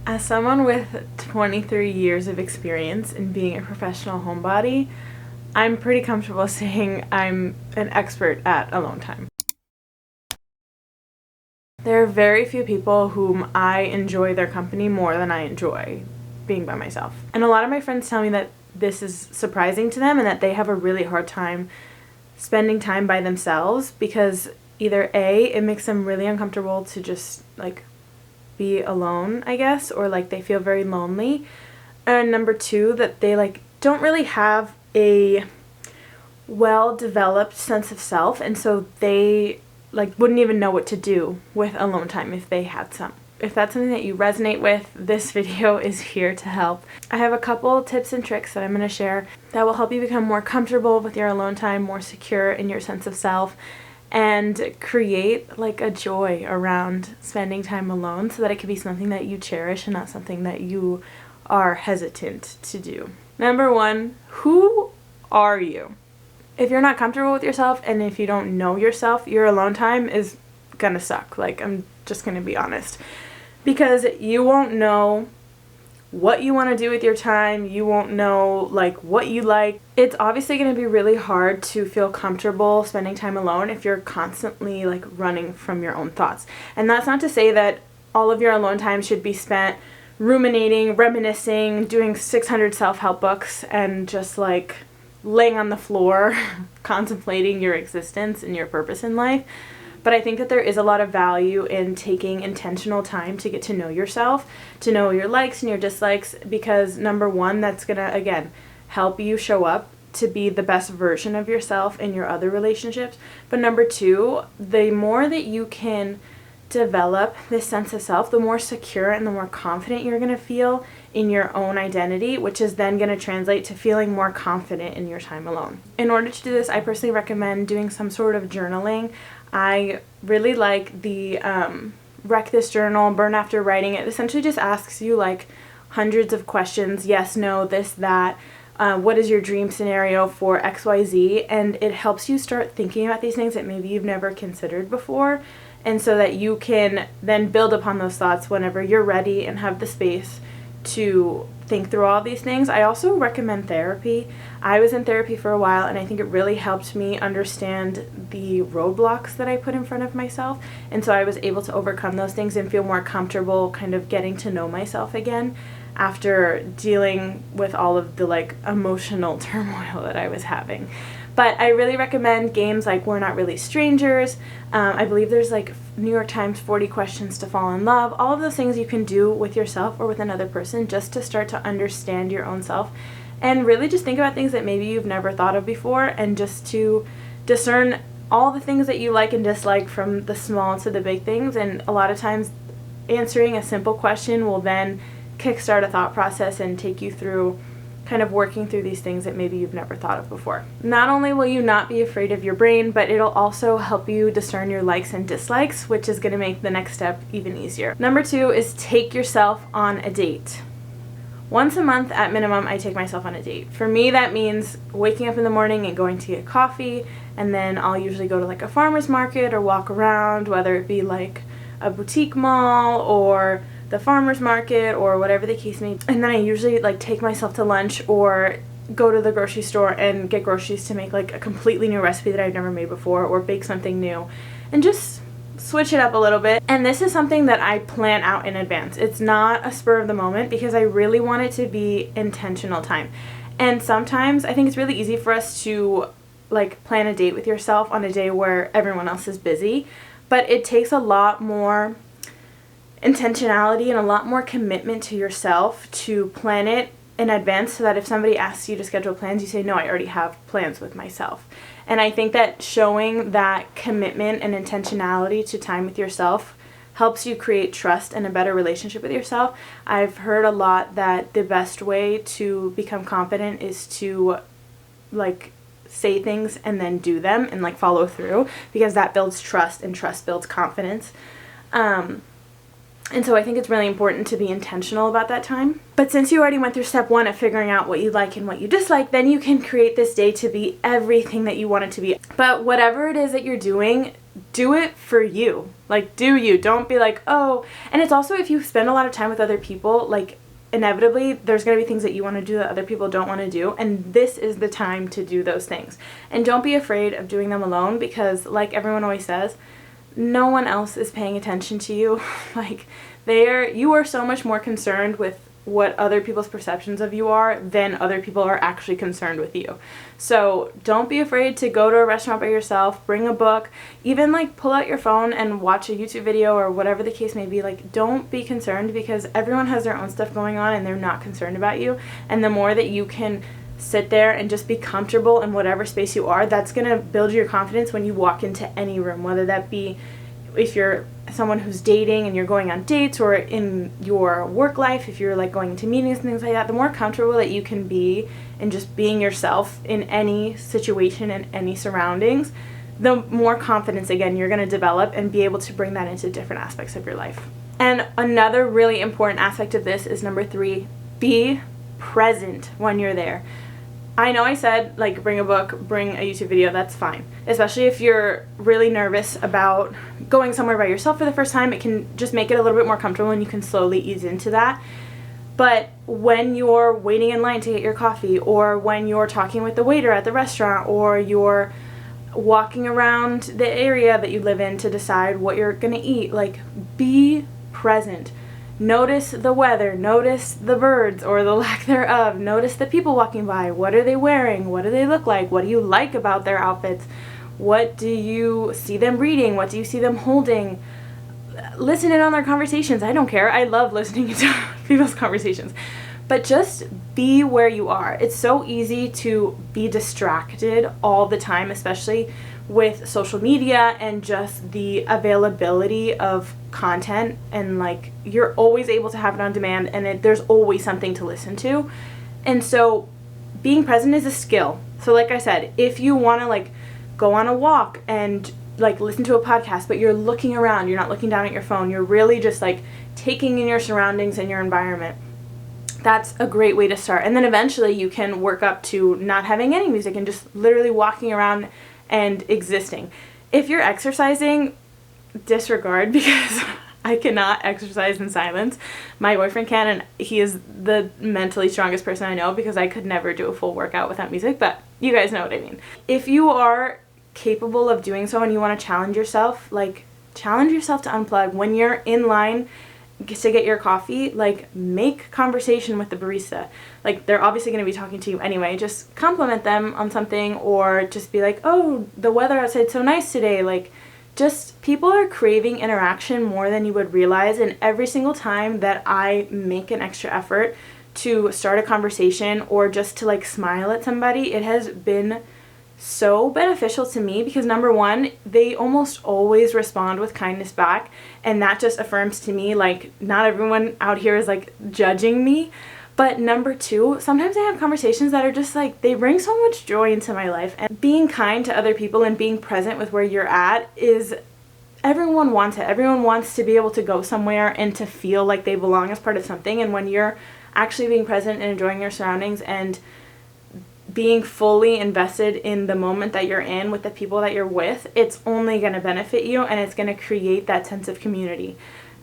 As someone with 23 years of experience in being a professional homebody, I'm pretty comfortable saying I'm an expert at alone time. There are very few people whom I enjoy their company more than I enjoy being by myself. And a lot of my friends tell me that this is surprising to them and that they have a really hard time spending time by themselves because either A, it makes them really uncomfortable to just be alone, I guess, or they feel very lonely. And number two, that they don't really have a well-developed sense of self, and so they wouldn't even know what to do with alone time if they had some. If that's something that you resonate with, this video is here to help. I have a couple tips and tricks that I'm going to share that will help you become more comfortable with your alone time, more secure in your sense of self, and create a joy around spending time alone so that it can be something that you cherish and not something that you are hesitant to do. Number one, who are you? If you're not comfortable with yourself and if you don't know yourself, your alone time is gonna suck. I'm just gonna be honest. Because you won't know what you want to do with your time, you won't know what you like. It's obviously going to be really hard to feel comfortable spending time alone if you're constantly running from your own thoughts. And that's not to say that all of your alone time should be spent ruminating, reminiscing, doing 600 self-help books, and just laying on the floor contemplating your existence and your purpose in life. But I think that there is a lot of value in taking intentional time to get to know yourself, to know your likes and your dislikes, because number one, that's going to, again, help you show up to be the best version of yourself in your other relationships. But number two, the more that you can develop this sense of self, the more secure and the more confident you're going to feel in your own identity, which is then going to translate to feeling more confident in your time alone. In order to do this, I personally recommend doing some sort of journaling. I really like the Wreck This Journal, Burn After Writing. It essentially just asks you hundreds of questions, yes, no, this, that. What is your dream scenario for XYZ? And it helps you start thinking about these things that maybe you've never considered before. And so that you can then build upon those thoughts whenever you're ready and have the space to think through all these things. I also recommend therapy. I was in therapy for a while and I think it really helped me understand the roadblocks that I put in front of myself. And so I was able to overcome those things and feel more comfortable kind of getting to know myself again after dealing with all of the emotional turmoil that I was having. But I really recommend games like We're Not Really Strangers. I believe there's New York Times 40 Questions to Fall in Love. All of those things you can do with yourself or with another person just to start to understand your own self and really just think about things that maybe you've never thought of before and just to discern all the things that you like and dislike from the small to the big things. And a lot of times answering a simple question will then kickstart a thought process and take you through kind of working through these things that maybe you've never thought of before. Not only will you not be afraid of your brain, but it'll also help you discern your likes and dislikes, which is going to make the next step even easier. Number two is take yourself on a date. Once a month at minimum, I take myself on a date. For me, that means waking up in the morning and going to get coffee, and then I'll usually go to a farmer's market or walk around, whether it be a boutique mall or the farmer's market or whatever the case may be. And then I usually take myself to lunch or go to the grocery store and get groceries to make a completely new recipe that I've never made before or bake something new and just switch it up a little bit. And this is something that I plan out in advance. It's not a spur of the moment because I really want it to be intentional time. And sometimes I think it's really easy for us to plan a date with yourself on a day where everyone else is busy, but it takes a lot more intentionality and a lot more commitment to yourself to plan it in advance so that if somebody asks you to schedule plans, you say, no, I already have plans with myself. And I think that showing that commitment and intentionality to time with yourself helps you create trust and a better relationship with yourself. I've heard a lot that the best way to become confident is to say things and then do them and follow through, because that builds trust and trust builds confidence. And so I think it's really important to be intentional about that time. But since you already went through step one of figuring out what you like and what you dislike, then you can create this day to be everything that you want it to be. But whatever it is that you're doing, do it for you. Like, do you. Don't be like, oh. And it's also, if you spend a lot of time with other people, like, inevitably there's going to be things that you want to do that other people don't want to do, and this is the time to do those things. And don't be afraid of doing them alone, because like everyone always says, no one else is paying attention to you. Like, you are so much more concerned with what other people's perceptions of you are than other people are actually concerned with you. So don't be afraid to go to a restaurant by yourself, bring a book, even like pull out your phone and watch a YouTube video or whatever the case may be. Like, don't be concerned, because everyone has their own stuff going on and they're not concerned about you. And the more that you can sit there and just be comfortable in whatever space you are, that's going to build your confidence when you walk into any room, whether that be if you're someone who's dating and you're going on dates, or in your work life, if you're like going to meetings and things like that. The more comfortable that you can be in just being yourself in any situation and any surroundings, the more confidence, again, you're going to develop and be able to bring that into different aspects of your life. And another really important aspect of this is number 3, be present when you're there. I know I said, like, bring a book, bring a YouTube video, that's fine. Especially if you're really nervous about going somewhere by yourself for the first time, it can just make it a little bit more comfortable and you can slowly ease into that. But when you're waiting in line to get your coffee, or when you're talking with the waiter at the restaurant, or you're walking around the area that you live in to decide what you're gonna eat, like, be present. Notice the weather, notice the birds or the lack thereof, notice the people walking by. What are they wearing? What do they look like? What do you like about their outfits? What do you see them reading? What do you see them holding? Listen in on their conversations. I don't care. I love listening to people's conversations. But just be where you are. It's so easy to be distracted all the time, especially with social media and just the availability of content, and like, you're always able to have it on demand, and there's always something to listen to. And so being present is a skill. So like I said, if you want to like go on a walk and like listen to a podcast, but you're looking around, you're not looking down at your phone, you're really just like taking in your surroundings and your environment, that's a great way to start. And then eventually you can work up to not having any music and just literally walking around and existing. If you're exercising, disregard, because I cannot exercise in silence. My boyfriend can, and he is the mentally strongest person I know, because I could never do a full workout without music, but you guys know what I mean. If you are capable of doing so and you want to challenge yourself, like, challenge yourself to unplug. When you're in line to get your coffee, like, make conversation with the barista. Like, they're obviously going to be talking to you anyway. Just compliment them on something, or just be like, oh, the weather outside's so nice today. Like, just, people are craving interaction more than you would realize, and every single time that I make an extra effort to start a conversation or just to like smile at somebody, it has been so beneficial to me, because number one, they almost always respond with kindness back, and that just affirms to me like not everyone out here is like judging me. But number two, sometimes I have conversations that are just like, they bring so much joy into my life. And being kind to other people and being present with where you're at is, everyone wants it. Everyone wants to be able to go somewhere and to feel like they belong as part of something. And when you're actually being present and enjoying your surroundings and being fully invested in the moment that you're in with the people that you're with, it's only going to benefit you, and it's going to create that sense of community.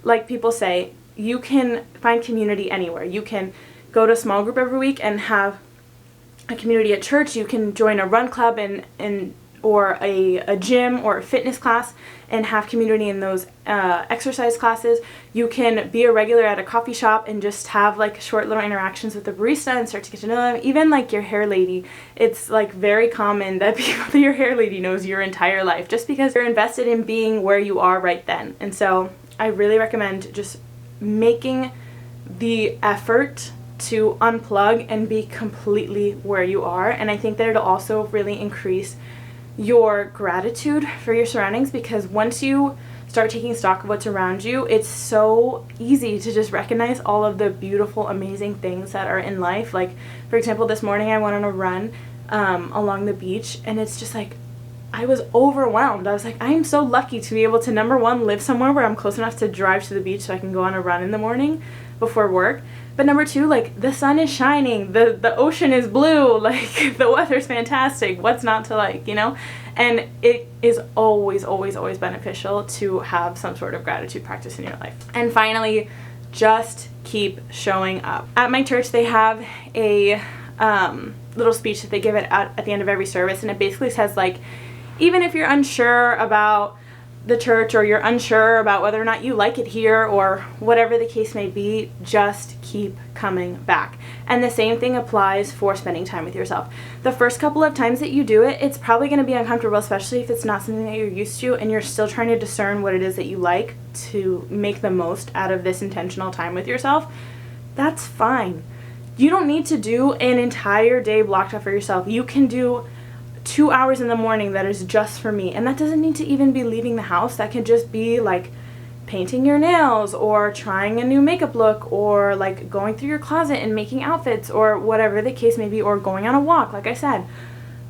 Like people say, you can find community anywhere. You can go to a small group every week and have a community at church. You can join a run club or a gym or a fitness class and have community in those exercise classes. You can be a regular at a coffee shop and just have like short little interactions with the barista and start to get to know them. Even like your hair lady, it's like very common that your hair lady knows your entire life just because you're invested in being where you are right then. And so I really recommend just making the effort to unplug and be completely where you are. And I think that it'll also really increase your gratitude for your surroundings, because once you start taking stock of what's around you, it's so easy to just recognize all of the beautiful, amazing things that are in life. Like, for example, this morning I went on a run along the beach, and it's just like, I was overwhelmed. I was like, I am so lucky to be able to, number one, live somewhere where I'm close enough to drive to the beach so I can go on a run in the morning before work. But number two, like, the sun is shining, the ocean is blue, like, the weather's fantastic, what's not to like, you know? And it is always, always, always beneficial to have some sort of gratitude practice in your life. And finally, just keep showing up. At my church, they have a little speech that they give at the end of every service, and it basically says, like, even if you're unsure about the church, or you're unsure about whether or not you like it here, or whatever the case may be, just keep coming back. And the same thing applies for spending time with yourself. The first couple of times that you do it, it's probably going to be uncomfortable, especially if it's not something that you're used to and you're still trying to discern what it is that you like to make the most out of this intentional time with yourself. That's fine. You don't need to do an entire day blocked off for yourself. You can do 2 hours in the morning that is just for me, and that doesn't need to even be leaving the house. That can just be like painting your nails, or trying a new makeup look, or like going through your closet and making outfits, or whatever the case may be, or going on a walk, like I said.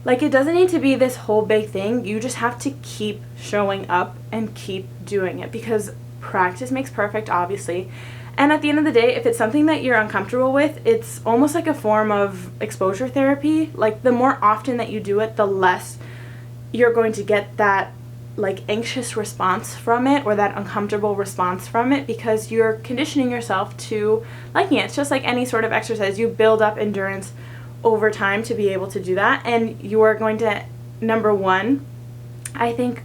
Like, it doesn't need to be this whole big thing. You just have to keep showing up and keep doing it, because practice makes perfect, obviously. And at the end of the day, if it's something that you're uncomfortable with, it's almost like a form of exposure therapy. Like, the more often that you do it, the less you're going to get that like anxious response from it, or that uncomfortable response from it, because you're conditioning yourself to liking it. It's just like any sort of exercise. You build up endurance over time to be able to do that, and you are going to, number one, I think,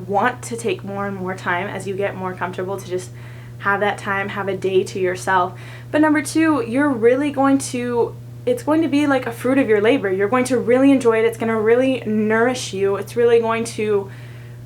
want to take more and more time as you get more comfortable to just have that time, have a day to yourself. But number two, you're really going to, it's going to be like a fruit of your labor. You're going to really enjoy it. It's going to really nourish you. It's really going to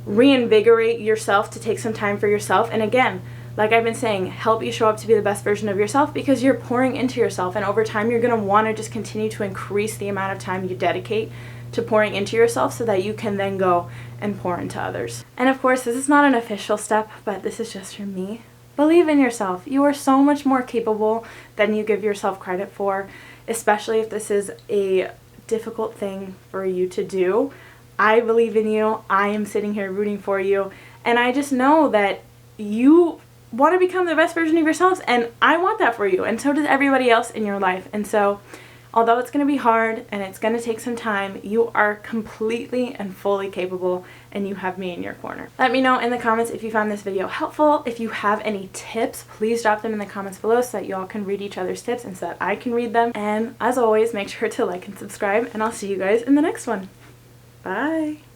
reinvigorate yourself to take some time for yourself. And again, like I've been saying, help you show up to be the best version of yourself, because you're pouring into yourself, and over time you're going to want to just continue to increase the amount of time you dedicate to pouring into yourself, so that you can then go and pour into others. And of course, this is not an official step, but this is just from me. Believe in yourself. You are so much more capable than you give yourself credit for, especially if this is a difficult thing for you to do. I believe in you. I am sitting here rooting for you, and I just know that you want to become the best version of yourselves, and I want that for you, and so does everybody else in your life. And so, although it's going to be hard and it's going to take some time, you are completely and fully capable, and you have me in your corner. Let me know in the comments if you found this video helpful. If you have any tips, please drop them in the comments below, so that you all can read each other's tips and so that I can read them. And as always, make sure to like and subscribe, and I'll see you guys in the next one. Bye!